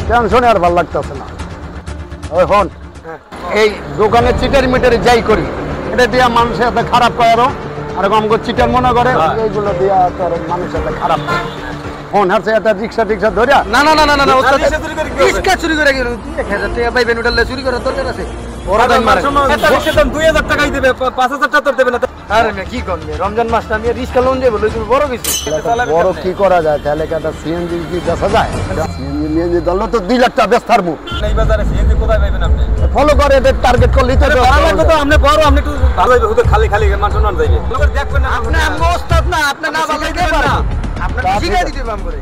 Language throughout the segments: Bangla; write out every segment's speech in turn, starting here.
টেনশনে আর ভালো লাগতেছে না। ওই হন এই দোকানে চিটারি মিটারি যাই করি এটা দিয়া মানুষের সাথে খারাপ করে আর আমাকে চিটার মনে করে এইগুলো দিয়া তোর মানুষের সাথে খারাপ করে। ফোন হারছে একটা রিক্সা টিক্সা ধরিয়া না না না না না রিক্সা চুরি করে গেল 1000 টাকা পাইবেন ওটা চুরি করার দরকার আছে। ওরা দাম মারে একটা রিক্সা দাম 2000 টাকাই দেবে 5000 টাকা তোর দেবে না। আরে মে কি করবে রমজান মাসটা আমি রিক্সা লোন দেব লইছি বড় কিছু বড় কি করা যায় তাহলে একটা সিএনজি কি বেচা যায়? সিএনজি নিয়ে দললো তো 2 লাখ টাকা বেচতার মু এই বাজারে সিএনজি কোথায় পাইবেন আপনি? ফলো করে এদের টার্গেট করলেই তো ভালো লাগবে তো আপনি বড় আপনি একটু ভালো হইবে হুদে খালি খালি মান সম্মান যাইবে লোক দেখবেন না আপনি ওস্তাদ না আপনি না ভালো দিতে পারেন না আপনি শিখাই দিতে পাম করে।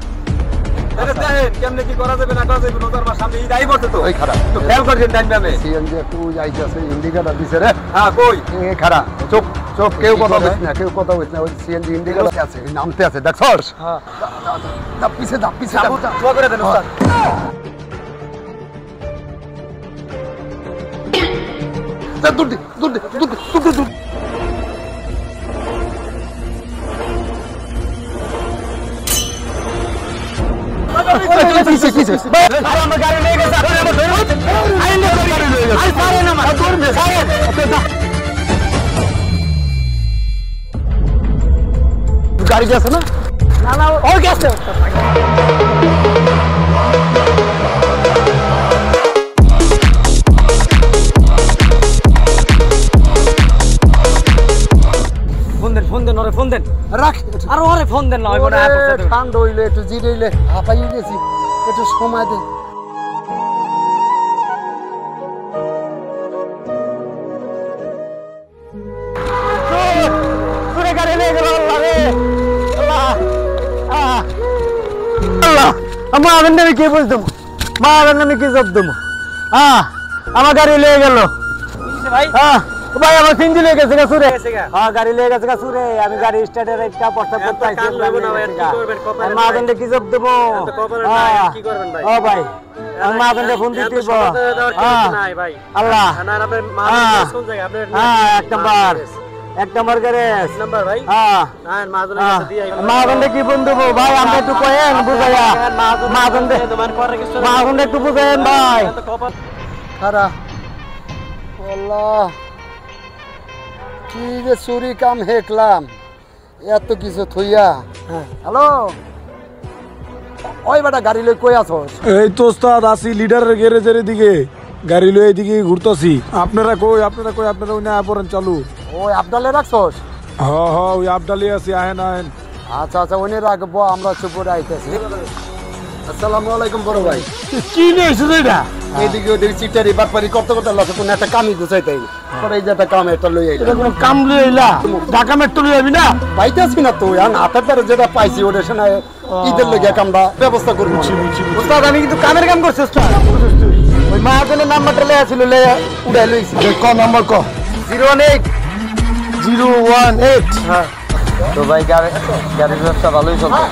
আরে দেখেন কেমনে কি করা যাবে না করা যাবে নজর মাস সামনে ঈদ আইবো তো ওই খারাপ তো খেয়াল করছেন টাইম আমি সিএনজি একটু যাইতেছে ইন্ডিকেটর দিছে রে। হ্যাঁ কই এ খারাপ চুপ চুপ কেউ কথা বলছ না কেউ কথা বলছ না ওই সিএনজি ইন্ডিকেটর আছে নামতে আছে দেখছস? হ্যাঁ দা পিছে দোয়া করে দেন ওস্তাদ। দা দূর গাড়ি গেছে না না ও গেছে ফোন দেন ওরে ফোন দেন রাখ আর ওরে ফোন দেন না ওই বড় ঠান্ডা হইলে একটু জিরাইলে হাঁপাইয়ে গেছি একটু সময় দে। আমার নামে কি বলতো মার নামে কি জব দেবো? আমার গাড়ি লেগে গেল ভাই। ভাই আমার সিনজি লেগে গেছে গা সুরে। গাড়ি লেগে গেছে গা সুরে আমি গাড়ি স্টার্টের একটা প্রস্তাব করতে আইছি মাঝে কি জব দেবো? কি করবেন ভাই? ও ভাই আমি মাঝে ফোন দিতে দিব আল্লাহ এক নম্বর গ্যারেজ নাম্বার ভাই মাঝে কি ফোন দেবো ভাই? আমরা একটু কয়েন বুঝাইয়া মাঝে একটু বুঝাইন ভাই। খারা আল্লাহ কি যে চুরি কাম হেকলাম এত কিছু থইয়া। হ্যালো ওই বেটা গাড়ি লই কই আছস? এই তো ওস্তাদ আসি লিডারের গ্যারেজের দিকে গাড়ি লই এদিকে ঘুরতাছি। আপনারা কই আপনারা ওই না পড়েন চালু। ওই আবদালে রাখছস? হ্যাঁ ওই আবদালি আছি আহেন। আচ্ছা ওনে রাখবো আমরা চুপরে আইতেছি। আসসালামু আলাইকুম বড় ভাই। কি নিয়েছিস এটা? এদিকে ওদিকে চিটারি বাটপারি করতে লাগছে কোন একটা কামই গুছাইতে পরে এই যে একটা কাম একটা লই আইলা। এটা কোন কাম লই আইলা? ঢাকা মেট্রো লই আইবি না? পাইতাছি না তুই আর হাতের দ্বারা যেটা পাইছি ওটা শোনা ঈদের লগে কামটা ব্যবস্থা করব। ওস্তাদ আমি কিন্তু কামের কাম করছি ওস্তাদ। ওই মাহাজনের নাম্বারটা লেয়া ছিল লেয়া উড়াই লইছি। ক নাম্বার ক 018। হ্যাঁ তো ভাই গাড়ির ব্যবসা ভালোই চলছে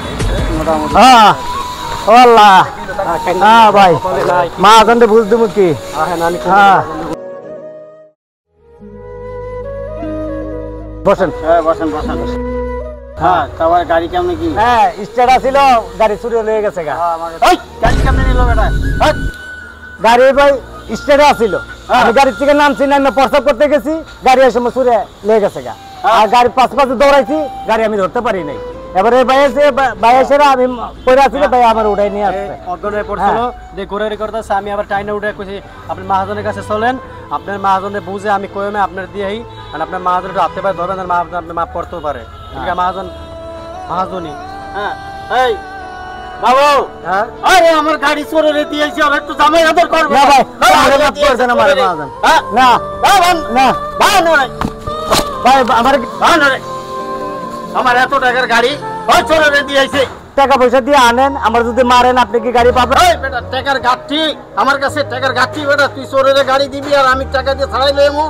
মোটামুটি। হ্যাঁ ও আল্লাহ হ্যাঁ ভাই মাহাজনটা বুঝ দেবো কি? হ্যাঁ বসেন। হ্যাঁ তারপরে গাড়ি কেমনে কি? হ্যাঁ স্টার্ট আছিল গাড়ি চুরি হয়ে গেছে গা। গাড়ি কেমনে নিল বেটা? গাড়ি ভাই স্টার্টে আছিল আমি গাড়ি থেকে নামছি নামে প্রস্তাব করতে গেছি গাড়ি এসে চুরি লেগে গেছে গা। আর গাড়ি পাশে দৌড়াইছি গাড়ি আমি ধরতে পারি নাই। এবারে ভাই এসে আমি পড়ে আছি ভাই আমার উঠাই নিয়ে আসছে অজ্ঞানে পড়ছিল যে ঘোরাঘুরি করতেছে। আমি আবার টাইনে উঠে কইছি আপনি মহাজনের কাছে চলেন আপনার মহাজনে বুঝে আমি কইমে আপনার দিয়েই আর আপনার মহাজন একটু হাতে পায়ে ধরবেন আর আপনি মাফ করতেও পারে। ঠিক আছে মহাজনই। হ্যাঁ এই বাবু আরে আমার গাড়ি চোরে দিয়েছি আর একটু জামাই আদর করবে না ভাই মাফ করে দেন আমার মহাজন। না না ভাই আমার এত টাকার গাড়ি ওই চোরে দিয়েছে। টাকা পয়সা দিয়ে আনেন আমার যদি মারেন আপনি কি গাড়ি পাবেন? এই বেটা টাকার গাঠি আমার কাছে টাকার গাঠি বেটা তুই চোরে গাড়ি দিবি আর আমি টাকা দিয়ে ছাড়াই লইমু।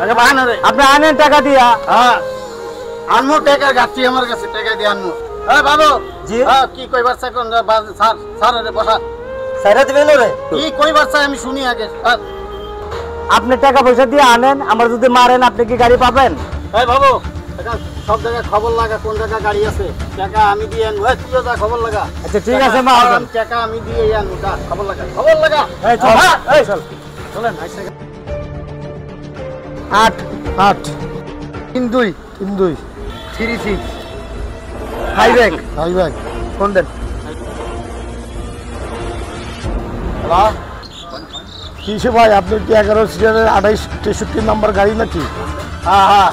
আগে বাহানা রে আপনি আনেন টাকা দিয়া। হ্যাঁ আনমু টাকার গাঠি আমার কাছে টাকা দিয়ে আনমু। এই বাবু জি কি কইবার চাই কোন স্যার স্যার রে বসা সাইরা দিবেন রে কি কইবার চাই আমি শুনি আগে। আপনি টাকা পয়সা দিয়ে আনেন আমার যদি মারেন আপনি কি গাড়ি পাবেন? এই বাবু সব জায়গায় খবর লাগা কোন জায়গায় গাড়ি আছে টাকা আমি দিয়ে আনবো তুইও যা খবর লাগা আচ্ছা ঠিক আছে মহাজন টাকা আমি দিয়ে আনবো যা খবর লাগা এই চল এই চল চলেন আইসা 8 8 3-2 3-2 3-6 হাই ব্যাগ কোন দেন কিসে ভাই আপনি কি 11 সিরিয়ালের 28-63 নাম্বার গাড়ি নাকি হ্যাঁ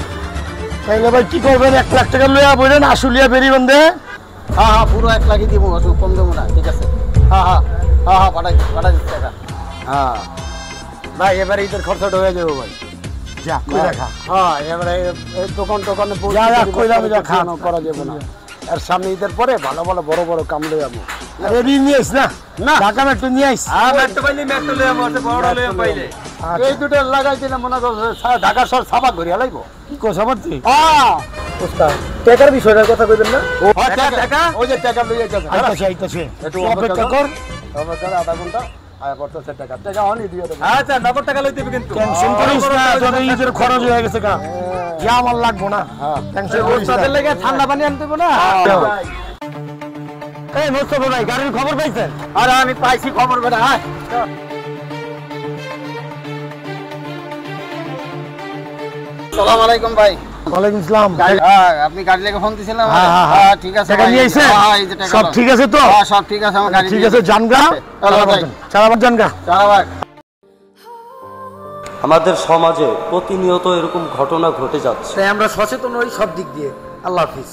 তাইলে ভাই কি করবেন 1 লাখ টাকা লইয়া বলেন আশুলিয়া বেরিবন্ধে হ্যাঁ পুরো 1 লাখই দিব অসুখ কম দেবো না ঠিক আছে হ্যাঁ পাঠাই দিচ্ছি টাকা হ্যাঁ ভাই এবারে ঈদের খরচটা হয়ে যাবে ভাই যা কই রাখা হ্যাঁ এবারে এই দোকানে যা যা কইলাম যা খা করা যাবে না আর সামনে ঈদের পরে ভালো ভালো বড় বড় কাম লই যাবো আরে নিয়ে আইস না ঢাকা মেট্রো নিয়ে আইস এই দুটো লাগাই দিলে মনে করছে ঢাকা শহর সাবাক ঘুরিয়া লাগব কি কথা বলছি উস্তাদ টাকার বিষয়টার কথা কইবেন না টাকা ওই যে টাকা লই যাইতেছে আইতাছে একটু অপেক্ষা কর আধা ঘন্টা আয়া পড়তেছে টাকা অনই দিয়ে দেবো আচ্ছা নগদ টাকা লই দিবে কিন্তু টেনশন করিস না তোর ঈদের খরচ হয়ে গেছে গা যা আমার লাগবো না টেনশন করিস না ওস্তাদের লাগি ঠান্ডা পানি আনতে হবে না এই মোস্তফা ভাই গাড়ির খবর পাইছেন আরে আমি পাইছি খবর বেটা আসসালামু আলাইকুম ভাই ওয়ালাইকুম আসসালাম আপনি গাড়ি লেগে ফোন দিছিলেন হ্যাঁ, ঠিক আছে টাকা ভাই। নিয়ে আইছেন? এই যে টাকা সব নাও। ঠিক আছে তো সব ঠিক আছে আমার গাড়ি ঠিক আছে জানগা চালাবার জানগা চালাবাক আমাদের সমাজে প্রতিনিয়ত এরকম ঘটনা ঘটে যাচ্ছে তাই আমরা সচেতন হই সব দিক দিয়ে আল্লাহ হাফিজ